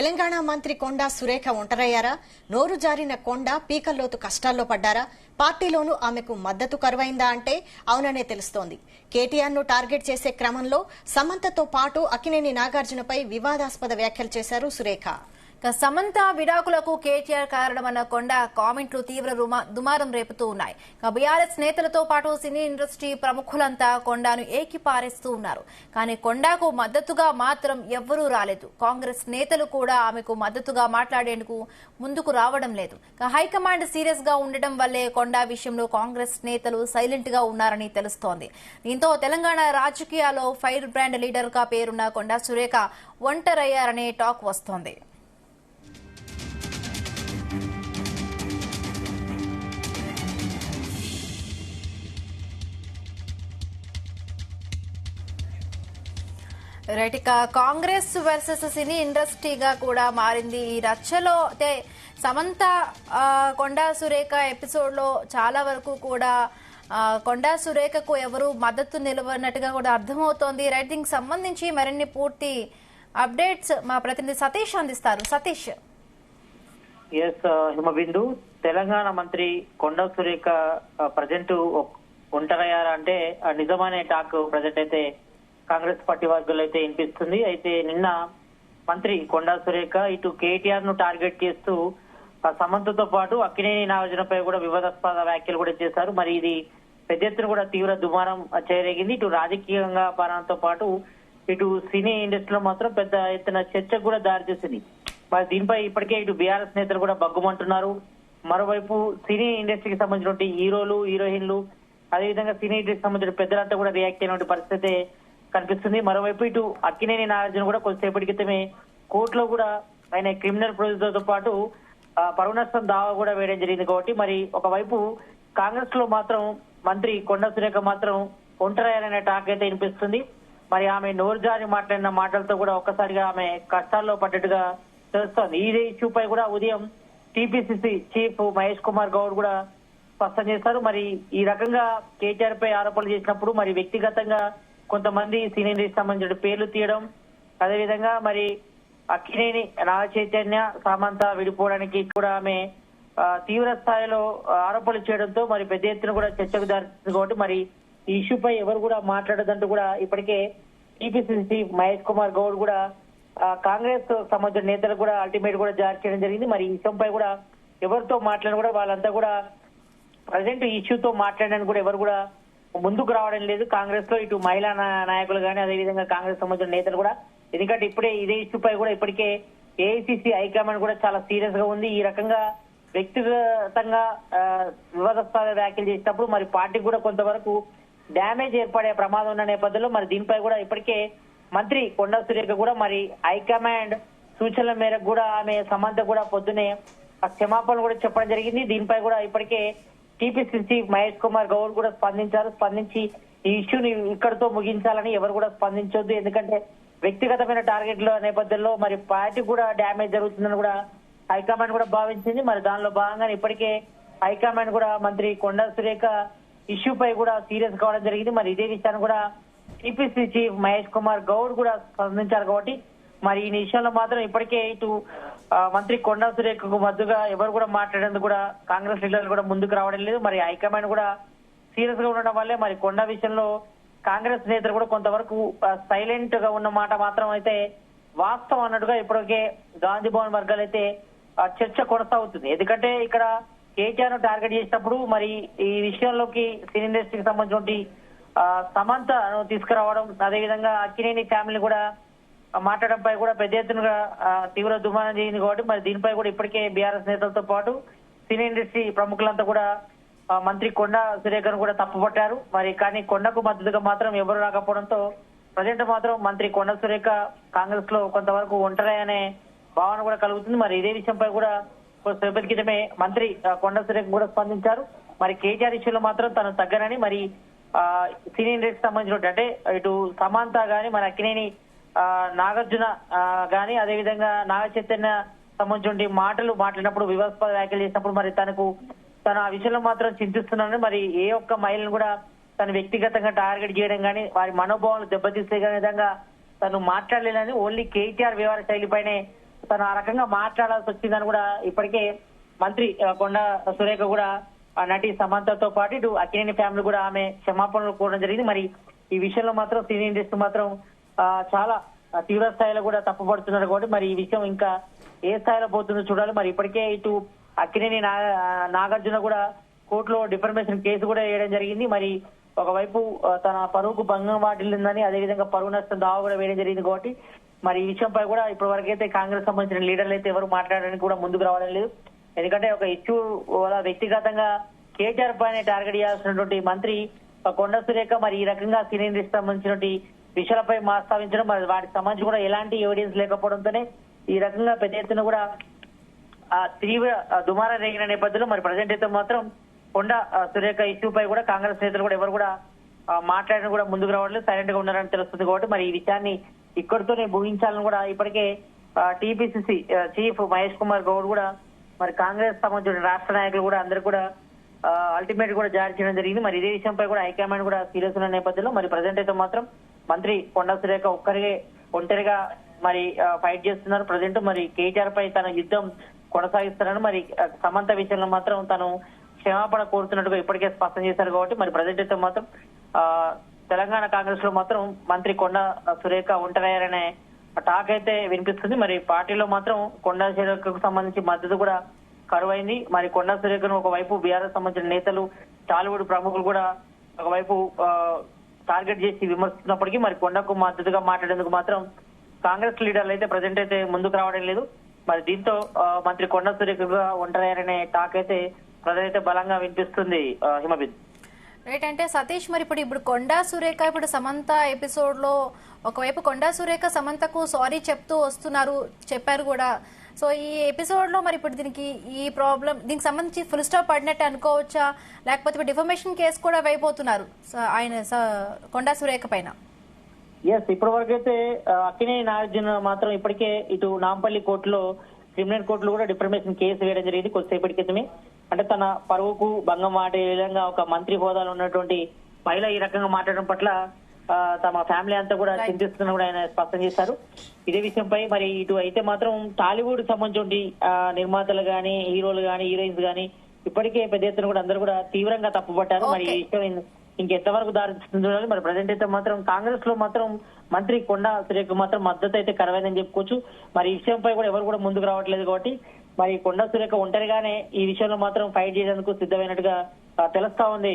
తెలంగాణ మంత్రి కొండా సురేఖ ఒంటరయ్యారా? నోరు జారిన కొండా పీకల్లోతు కష్టాల్లో పడ్డారా? పార్టీలోనూ ఆమెకు మద్దతు కరువైందా అంటే అవుననే తెలుస్తోంది. కేటీఆర్ ను టార్గెట్ చేసే క్రమంలో సమంతతో పాటు అక్కినేని నాగార్జునపై వివాదాస్పద వ్యాఖ్యలు చేశారు సురేఖ. సమంత విడాకులకు కేటీఆర్ కారణమన్న కొండ కామెంట్లు తీవ్ర దుమారం రేపుతూ ఉన్నాయి. బీఆర్ఎస్ నేతలతో పాటు సినీ ఇండస్ట్రీ ప్రముఖులంతా కొండాను ఏకిపారేస్తూ ఉన్నారు. కానీ కొండాకు మద్దతుగా మాత్రం ఎవ్వరూ రాలేదు. కాంగ్రెస్ నేతలు కూడా ఆమెకు మద్దతుగా మాట్లాడేందుకు ముందుకు రావడం లేదు. హైకమాండ్ సీరియస్ గా ఉండటం వల్లే కొండా విషయంలో కాంగ్రెస్ నేతలు సైలెంట్ గా ఉన్నారని తెలుస్తోంది. దీంతో తెలంగాణ రాజకీయాల్లో ఫైర్ బ్రాండ్ లీడర్ గా పేరున్న కొండా సురేఖ ఒంటరయ్యారనే టాక్ వస్తోంది. రైట్, ఇక కాంగ్రెస్ వర్సెస్ సినీ ఇండస్ట్రీగా కూడా మారింది ఈ రచ్చలో. అయితే సమంత కొండా సురేఖ ఎపిసోడ్ లో చాలా వరకు కూడా కొండా సురేఖకు ఎవరు మద్దతు నిలవనట్టుగా కూడా అర్థమవుతోంది. రైట్, దీనికి సంబంధించి మరిన్ని పూర్తి అప్డేట్స్ మా ప్రతినిధి సతీష్ అందిస్తారు. సతీష్. హిమబిందు, తెలంగాణ మంత్రి కొండా సురేఖ ప్రజెంట్ ఒంటరయ్యారా అంటే నిజమనే టాక్ ప్రజెంట్ అయితే కాంగ్రెస్ పార్టీ వర్గాలు అయితే వినిపిస్తుంది. అయితే నిన్న మంత్రి కొండా సురేఖ ఇటు కేటీఆర్ ను టార్గెట్ చేస్తూ సమంతతో పాటు అక్కినేని నాగార్జునపై కూడా వివాదాస్పద వ్యాఖ్యలు కూడా చేశారు. మరి ఇది పెద్ద ఎత్తున కూడా తీవ్ర దుమారం చెలరేగింది. ఇటు రాజకీయంగా పాలనతో పాటు ఇటు సినీ ఇండస్ట్రీలో మాత్రం పెద్ద ఎత్తున చర్చకు కూడా దారితీసింది. మరి దీనిపై ఇప్పటికే ఇటు బీఆర్ఎస్ నేతలు కూడా బగ్గుమంటున్నారు. మరోవైపు సినీ ఇండస్ట్రీకి సంబంధించిన హీరోలు, హీరోయిన్లు, అదేవిధంగా సినీ ఇండస్ట్రీకి సంబంధించిన పెద్దలంతా కూడా రియాక్ట్ అయిన పరిస్థితి కనిపిస్తుంది. మరోవైపు ఇటు అక్కినేని నాగార్జున కూడా కొద్దిసేపటి క్రితమే కోర్టులో కూడా ఆయన క్రిమినల్ ప్రొసీజర్ తో పాటు పరువు నష్టం దావా కూడా వేయడం జరిగింది. కాబట్టి మరి ఒకవైపు కాంగ్రెస్ లో మాత్రం మంత్రి కొండా సురేఖ మాత్రం ఒంటరయ్యారనే టాక్ అయితే వినిపిస్తుంది. మరి ఆమె నోరు జారి మాట్లాడిన మాటలతో కూడా ఒక్కసారిగా ఆమె కష్టాల్లో పడ్డట్టుగా తెలుస్తోంది. ఈ ఇష్యూపై కూడా ఉదయం టీపీసీసీ చీఫ్ మహేష్ కుమార్ గౌడ్ కూడా స్పష్టం చేశారు. మరి ఈ రకంగా కేటీఆర్ పై ఆరోపణలు చేసినప్పుడు మరి వ్యక్తిగతంగా కొంతమంది సినీ ఇండస్ట్రీకి సంబంధించిన పేర్లు తీయడం, అదేవిధంగా మరి అక్కినేని నాగ చైతన్య, సమంత విడిపోవడానికి కూడా ఆమె తీవ్ర స్థాయిలో ఆరోపణలు చేయడంతో మరి పెద్ద ఎత్తున కూడా చర్చకు దారితీసింది. కాబట్టి మరి ఈ ఇష్యూపై ఎవరు కూడా మాట్లాడదంటూ కూడా ఇప్పటికే టీపీసీసీ మహేష్ కుమార్ గౌడ్ కూడా కాంగ్రెస్ సంబంధించిన నేతలు కూడా అల్టిమేట్ కూడా జారీ చేయడం జరిగింది. మరి ఈ విషయంపై కూడా ఎవరితో మాట్లాడిన కూడా వాళ్ళంతా కూడా ప్రజెంట్ ఈ ఇష్యూతో మాట్లాడడానికి కూడా ఎవరు కూడా ముందుకు రావడం లేదు. కాంగ్రెస్ లో ఇటు మహిళా నాయకులు కానీ అదేవిధంగా కాంగ్రెస్ సంబంధించిన నేతలు కూడా, ఎందుకంటే ఇప్పుడే ఇదే ఇష్యూపై కూడా ఇప్పటికే ఏఐసీసీ హైకమాండ్ కూడా చాలా సీరియస్ గా ఉంది. ఈ రకంగా వ్యక్తిగతంగా వివాదాస్పద వ్యాఖ్యలు చేసినప్పుడు మరి పార్టీకి కూడా కొంతవరకు డ్యామేజ్ ఏర్పడే ప్రమాదం ఉన్న నేపథ్యంలో మరి దీనిపై కూడా ఇప్పటికే మంత్రి కొండా సురేఖ కూడా మరి హైకమాండ్ సూచనల మేరకు కూడా ఆమె సమంత కూడా పొద్దునే క్షమాపణలు కూడా చెప్పడం జరిగింది. దీనిపై కూడా ఇప్పటికే టీపీసీసీ మహేష్ కుమార్ గౌడ్ కూడా స్పందించి ఈ ఇష్యూని ఇక్కడితో ముగించాలని ఎవరు కూడా స్పందించొద్దు, ఎందుకంటే వ్యక్తిగతమైన టార్గెట్ల నేపథ్యంలో మరి పార్టీ కూడా డ్యామేజ్ జరుగుతుందని కూడా హైకమాండ్ కూడా భావించింది. మరి దానిలో భాగంగా ఇప్పటికే హైకమాండ్ కూడా మంత్రి కొండా సురేఖ ఇష్యూపై కూడా సీరియస్ కావడం జరిగింది. మరి ఇదే విషయాన్ని కూడా టీపీసీ చీఫ్ మహేష్ కుమార్ గౌడ్ కూడా స్పందించారు. కాబట్టి మరి ఈ విషయంలో మాత్రం ఇప్పటికే ఇటు మంత్రి కొండా సురేఖకు మద్దతుగా ఎవరు కూడా మాట్లాడేందుకు కూడా కాంగ్రెస్ లీడర్లు కూడా ముందుకు రావడం లేదు. మరి హైకమాండ్ కూడా సీరియస్ గా ఉండడం వల్లే మరి కొండా విషయంలో కాంగ్రెస్ నేతలు కూడా కొంతవరకు సైలెంట్ గా ఉన్న మాట మాత్రం అయితే వాస్తవం అన్నట్టుగా ఇప్పటికే గాంధీ భవన్ వర్గాలు అయితే చర్చ కొనసాగుతుంది. ఎందుకంటే ఇక్కడ కేటీఆర్ ను టార్గెట్ చేసినప్పుడు మరి ఈ విషయంలోకి సినీ ఇండస్ట్రీకి సంబంధించిన సమంతను తీసుకురావడం, అదేవిధంగా అక్కినేని ఫ్యామిలీ కూడా మాట్లాడడంపై కూడా పెద్ద ఎత్తున తీవ్ర దుమారం జరిగింది. కాబట్టి మరి దీనిపై కూడా ఇప్పటికే బీఆర్ఎస్ నేతలతో పాటు సినీ ఇండస్ట్రీ ప్రముఖులంతా కూడా మంత్రి కొండా సురేఖను కూడా తప్పుపట్టారు. మరి కానీ కొండకు మద్దతుగా మాత్రం ఎవరు రాకపోవడంతో ప్రజెంట్ మాత్రం మంత్రి కొండా సురేఖ కాంగ్రెస్ లో కొంతవరకు ఒంటరయ్యనే భావన కూడా కలుగుతుంది. మరి ఇదే విషయంపై కూడా సేపటి క్రితమే మంత్రి కొండా సురేఖ కూడా స్పందించారు. మరి కేటీఆర్ ఇష్యూలో మాత్రం తను తగ్గనని, మరి సినీ ఇండస్ట్రీకి సంబంధించిన అంటే ఇటు సమంత గాని మరి అక్కినేని నాగార్జున గాని అదేవిధంగా నాగ చైతన్య సంబంధించిన మాటలు మాట్లాడినప్పుడు వివాదాస్పద వ్యాఖ్యలు చేసినప్పుడు మరి తను ఆ విషయంలో మాత్రం చింతిస్తున్నానని, మరి ఏ ఒక్క మహిళను కూడా తను వ్యక్తిగతంగా టార్గెట్ చేయడం కానీ వారి మనోభావాలు దెబ్బతీసే విధంగా తను మాట్లాడలేదని ఓన్లీ కేటీఆర్ వ్యవహార శైలిపైనే తను ఆ రకంగా మాట్లాడాల్సి వచ్చిందని కూడా ఇప్పటికే మంత్రి కొండా సురేఖ కూడా ఆ నటి సమంతతో పాటు ఇటు అక్కినేని ఫ్యామిలీ కూడా ఆమె క్షమాపణలు కోరడం జరిగింది. మరి ఈ విషయంలో మాత్రం సినీ ఇండస్ట్రీ మాత్రం చాలా తీవ్ర స్థాయిలో కూడా తప్పుపడుతున్నారు కాబట్టి మరి ఈ విషయం ఇంకా ఏ స్థాయిలో పోతుందో చూడాలి. మరి ఇప్పటికే ఇటు అక్కినేని నాగార్జున కూడా కోర్టులో డిఫర్మేషన్ కేసు కూడా వేయడం జరిగింది. మరి ఒకవైపు తన పరువుకు భంగం వాటిల్లిందని, అదేవిధంగా పరువు నష్టం దావా కూడా వేయడం జరిగింది కాబట్టి మరి ఈ విషయంపై కూడా ఇప్పటి వరకు అయితే కాంగ్రెస్ సంబంధించిన లీడర్లు అయితే ఎవరు మాట్లాడడానికి కూడా ముందుకు రావడం లేదు. ఎందుకంటే ఒక ఇష్యూ వ్యక్తిగతంగా కేటీఆర్ పైన టార్గెట్ చేయాల్సినటువంటి మంత్రి కొండా సురేఖ మరి ఈ రకంగా సినీ ఇండస్ట్రీ సంబంధించినటువంటి విషయాలపై ప్రస్తావించడం, మరి వాటికి సంబంధించి కూడా ఎలాంటి ఎవిడెన్స్ లేకపోవడంతోనే ఈ రకంగా పెద్ద ఎత్తున కూడా తీవ్ర దుమారం రేగిన నేపథ్యంలో మరి ప్రజెంట్ అయితే మాత్రం కొండా సురేఖ ఇష్యూపై కూడా కాంగ్రెస్ నేతలు కూడా ఎవరు కూడా మాట్లాడిన కూడా ముందుకు రావట్లేదు, సైలెంట్ గా ఉన్నారని తెలుస్తుంది. కాబట్టి మరి ఈ విషయాన్ని ఇక్కడితోనే ముగించాలని కూడా ఇప్పటికే టీపీసీసీ చీఫ్ మహేష్ కుమార్ గౌడ్ కూడా మరి కాంగ్రెస్ సంబంధించిన రాష్ట్ర నాయకులు కూడా అందరూ కూడా అల్టిమేట్ కూడా జారీ చేయడం జరిగింది. మరి ఇదే విషయంపై కూడా హైకమాండ్ కూడా సీరియస్ ఉన్న నేపథ్యంలో మరి ప్రజెంట్ అయితే మాత్రం మంత్రి కొండా సురేఖ ఒంటరిగా మరి ఫైట్ చేస్తున్నారు ప్రజెంట్. మరి కేటీఆర్ పై తన యుద్ధం కొనసాగిస్తున్నారని, మరి సమంత విషయంలో మాత్రం తను క్షమాపణ కోరుతున్నట్టుగా ఇప్పటికే స్పష్టం చేశారు. కాబట్టి మరి ప్రజెంట్ అయితే మాత్రం తెలంగాణ కాంగ్రెస్ లో మాత్రం మంత్రి కొండా సురేఖ ఒంటరయ్యారనే టాక్ అయితే వినిపిస్తుంది. మరి పార్టీలో మాత్రం కొండా సురేఖకు సంబంధించి మద్దతు కూడా కరువైంది. మరి కొండా సురేఖను ఒకవైపు బీఆర్ఎస్ సంబంధించిన నేతలు, టాలీవుడ్ ప్రముఖులు కూడా ఒకవైపు టార్గెట్ చేసి విమర్శిస్తున్నప్పటికీ మరి కొండకు మద్దతుగా మాట్లాడేందుకు మాత్రం కాంగ్రెస్ లీడర్లు అయితే ప్రజెంట్ అయితే ముందుకు రావడం లేదు. మరి దీంతో మంత్రి కొండా సురేఖగా ఒంటరయ్యారనే టాక్ అయితే ప్రజలైతే బలంగా వినిపిస్తుంది. హిమబిద్ రైట్. అంటే సతీష్, మరి ఇప్పుడు కొండా సురేఖ ఇప్పుడు సమంత ఎపిసోడ్ లో ఒకవైపు కొండా సురేఖ సమంతకు సారీ చెప్తూ వస్తున్నారు, చెప్పారు కూడా. సో ఈ ఎపిసోడ్ లో మరి ఇప్పుడు దీనికి సంబంధించి ఫుల్ స్టాప్ పడినట్టు అనుకోవచ్చా, లేకపోతే డిఫర్మేషన్ కేసు కూడా వేయబోతున్నారు ఆయన కొండా సురేఖ పైన? ఎస్, ఇప్పటి వరకు అయితే అక్కినేని నాగార్జున మాత్రం ఇప్పటికే ఇటు నాంపల్లి కోర్టులో, క్రిమినల్ కోర్టులో కూడా డిఫర్మేషన్ కేసు వేయడం జరిగింది కొద్దిసేపటి క్రితమే. అంటే తన పరువుకు భంగం వాడే విధంగా ఒక మంత్రి హోదాలో ఉన్నటువంటి మహిళ ఈ రకంగా మాట్లాడడం పట్ల తమ ఫ్యామిలీ అంతా కూడా చింతిస్తున్నా కూడా ఆయన స్పష్టం చేశారు. ఇదే విషయంపై మరి ఇటు అయితే మాత్రం టాలీవుడ్ సంబంధించి నిర్మాతలు గానీ, హీరోలు గానీ, హీరోయిన్స్ గానీ ఇప్పటికే పెద్ద ఎత్తున కూడా అందరూ కూడా తీవ్రంగా తప్పుపట్టారు. మరి ఈ విషయం ఇంకెంతవరకు దారితీస్తుంది చూడాలి. మరి ప్రజెంట్ అయితే మాత్రం కాంగ్రెస్ లో మాత్రం మంత్రి కొండా సురేఖ మాత్రం మద్దతు అయితే కరవైందని చెప్పుకోవచ్చు. మరి ఈ విషయంపై కూడా ఎవరు కూడా ముందుకు రావట్లేదు. కాబట్టి మరి కొండా సురేఖ ఒంటరిగానే ఈ విషయంలో మాత్రం ఫైట్ చేసేందుకు సిద్ధమైనట్టుగా తెలుస్తా ఉంది.